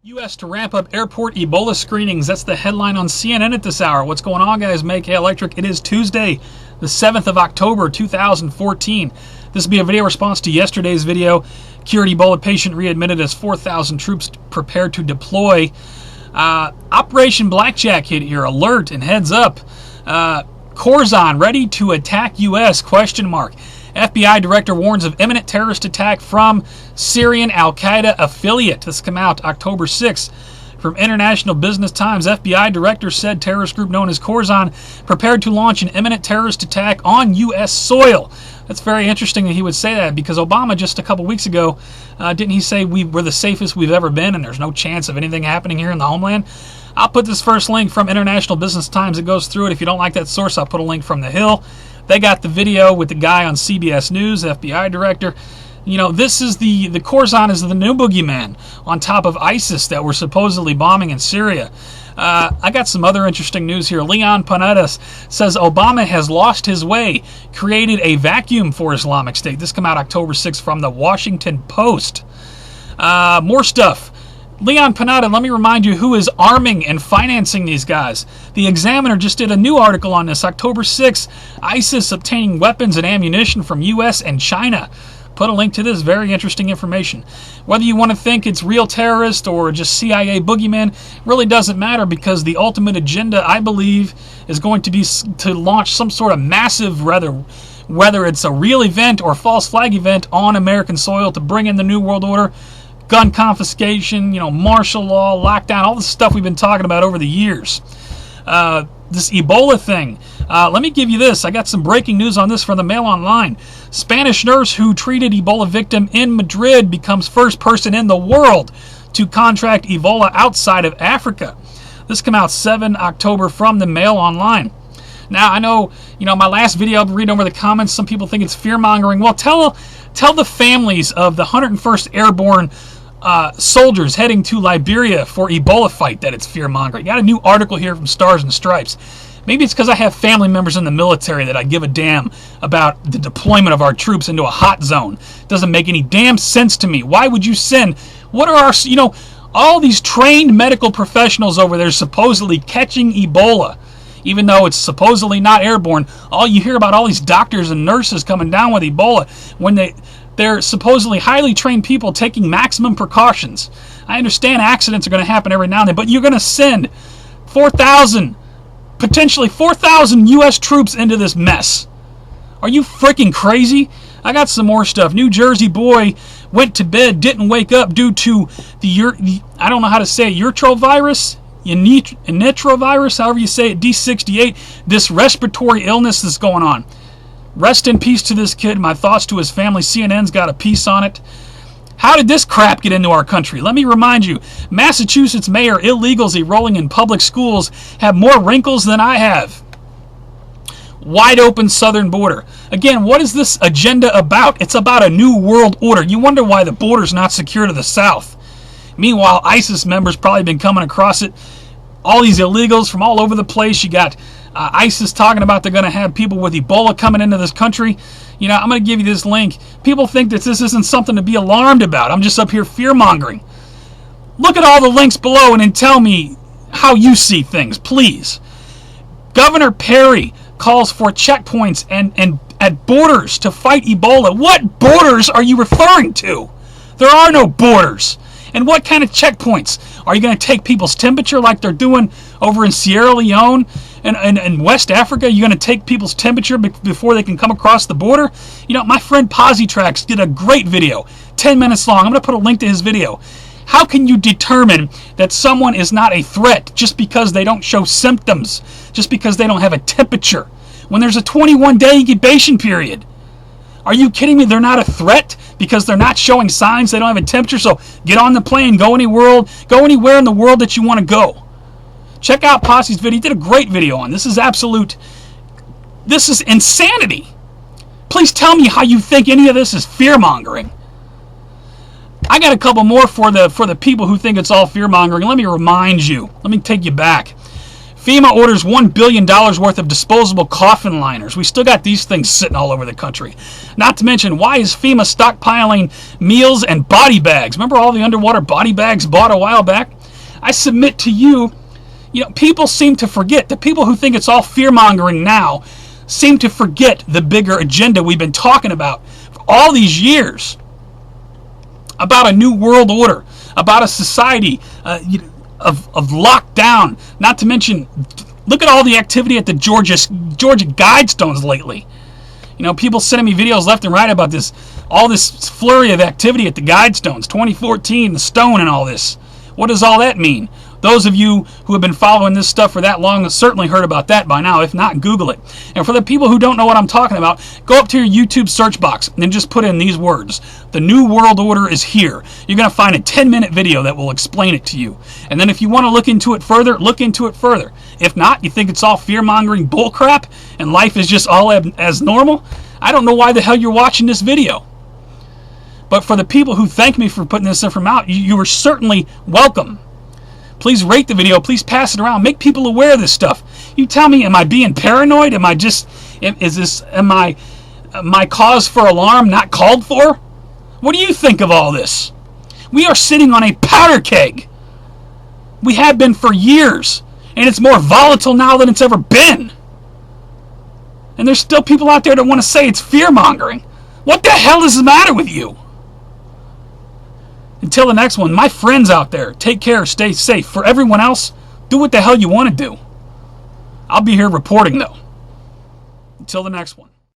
U.S. to ramp up airport Ebola screenings. That's the headline on CNN at this hour. What's going on, guys? MaKaElectric. It is Tuesday, the 7th of October, 2014. This will be a video response to yesterday's video. Cured Ebola patient readmitted as 4,000 troops prepared to deploy. Operation Blackjack hit here. Alert and heads up. Khorasan ready to attack U.S. ? FBI director warns of imminent terrorist attack from Syrian al-Qaeda affiliate. This come out October 6th. From International Business Times, FBI director said terrorist group known as Khorasan prepared to launch an imminent terrorist attack on U.S. soil. That's very interesting that he would say that, because Obama just a couple weeks ago, didn't he say we're the safest we've ever been and there's no chance of anything happening here in the homeland? I'll put this first link from International Business Times. It goes through it. If you don't like that source, I'll put a link from The Hill. They got the video with the guy on CBS News, FBI director. You know, this is the Khorasan is the new boogeyman on top of ISIS that we're supposedly bombing in Syria. I got some other interesting news here. Panetta says Obama has lost his way, created a vacuum for Islamic State. This came out October 6th from the Washington Post. More stuff. Panetta, let me remind you who is arming and financing these guys. The Examiner just did a new article on this, October 6th. ISIS obtaining weapons and ammunition from U.S. and China. Put a link to this, very interesting information. Whether you want to think it's real terrorists or just CIA boogeyman, really doesn't matter, because the ultimate agenda, I believe, is going to be to launch some sort of massive, whether it's a real event or false flag event on American soil to bring in the New World Order. Gun confiscation, martial law, lockdown, all the stuff we've been talking about over the years. This Ebola thing. Let me give you this. I got some breaking news on this from the Mail Online. Spanish nurse who treated Ebola victim in Madrid becomes first person in the world to contract Ebola outside of Africa. This came out 7 October from the Mail Online. Now, I know, my last video, I'll be reading over the comments. Some people think it's fear-mongering. Well, tell the families of the 101st Airborne soldiers heading to Liberia for Ebola fight that it's fear-mongering. Got a new article here from Stars and Stripes. Maybe it's because I have family members in the military that I give a damn about the deployment of our troops into a hot zone. Doesn't make any damn sense to me. Why would you send, what are our, all these trained medical professionals over there supposedly catching Ebola, even though it's supposedly not airborne. All you hear about all these doctors and nurses coming down with Ebola when they're supposedly highly trained people taking maximum precautions. I understand accidents are going to happen every now and then, but you're going to send 4,000, potentially 4,000 U.S. troops into this mess. Are you freaking crazy? I got some more stuff. New Jersey boy went to bed, didn't wake up due to I don't know how to say it, Enterovirus, however you say it, D68, this respiratory illness that's going on. Rest in peace to this kid. My thoughts to his family. CNN's got a piece on it. How did this crap get into our country? Let me remind you, Massachusetts mayor, illegals enrolling in public schools have more wrinkles than I have. Wide open southern border. Again, what is this agenda about? It's about a new world order. You wonder why the border's not secure to the south. Meanwhile, ISIS members probably been coming across it. All these illegals from all over the place. You got ISIS talking about they're going to have people with Ebola coming into this country. I'm going to give you this link. People think that this isn't something to be alarmed about. I'm just up here fear-mongering. Look at all the links below and then tell me how you see things, please. Governor Perry calls for checkpoints and at borders to fight Ebola. What borders are you referring to? There are no borders. And what kind of checkpoints? Are you going to take people's temperature like they're doing over in Sierra Leone and West Africa? You're going to take people's temperature before they can come across the border? My friend Posse did a great video, 10 minutes long. I'm going to put a link to his video. How can you determine that someone is not a threat just because they don't show symptoms, just because they don't have a temperature, when there's a 21-day incubation period? Are you kidding me? They're not a threat because they're not showing signs, they don't have a temperature, so get on the plane, go anywhere in the world that you want to go. Check out Posse's video. He did a great video on this. This is insanity. Please tell me how you think any of this is fear-mongering. I got a couple more for the people who think it's all fear-mongering. Let me remind you. Let me take you back. FEMA orders $1 billion worth of disposable coffin liners. We still got these things sitting all over the country. Not to mention, why is FEMA stockpiling meals and body bags? Remember all the underwater body bags bought a while back? I submit to you, people seem to forget. The people who think it's all fear-mongering now seem to forget the bigger agenda we've been talking about for all these years. About a new world order, about a society of lockdown. Not to mention, look at all the activity at the Georgia Guidestones lately. People sending me videos left and right about this, all this flurry of activity at the Guidestones, 2014, the stone and all this. What does all that mean? Those of you who have been following this stuff for that long have certainly heard about that by now. If not, Google it. And for the people who don't know what I'm talking about, go up to your YouTube search box and just put in these words. The New World Order is here. You're going to find a 10-minute video that will explain it to you. And then if you want to look into it further, look into it further. If not, you think it's all fear-mongering bullcrap and life is just all as normal, I don't know why the hell you're watching this video. But for the people who thank me for putting this information out, you are certainly welcome. Please rate the video. Please pass it around. Make people aware of this stuff. You tell me, am I being paranoid? Am my cause for alarm not called for? What do you think of all this? We are sitting on a powder keg. We have been for years, and it's more volatile now than it's ever been. And there's still people out there that want to say it's fear-mongering. What the hell is the matter with you? Until the next one, my friends out there, take care, stay safe. For everyone else, do what the hell you want to do. I'll be here reporting, though. Until the next one.